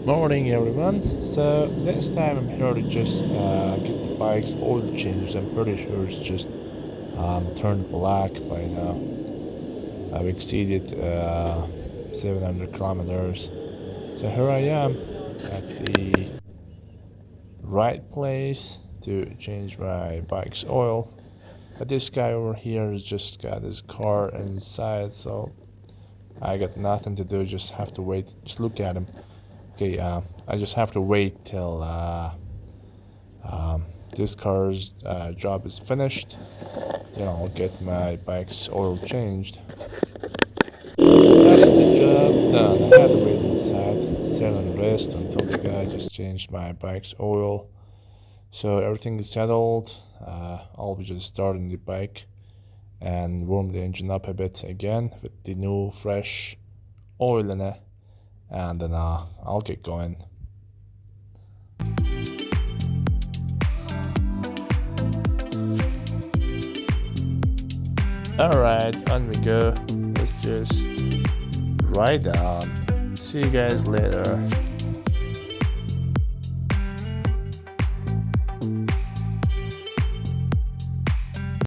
Morning everyone. So this time I'm here to just get the bike's oil changed. I'm pretty sure it's just turned black by now. I've exceeded 700 kilometers. So here I am at the right place to change my bike's oil. But this guy over here has just got his car inside, so I got nothing to do. Just have to wait. Just look at him. Okay, I just have to wait till this car's job is finished. Then I'll get my bike's oil changed. That is the job done. I had to wait inside, sit and rest until the guy just changed my bike's oil. So everything is settled. I'll be just starting the bike and warm the engine up a bit again with the new fresh oil in it, and then I'll get going. Alright, on we go. Let's just ride on. See you guys later.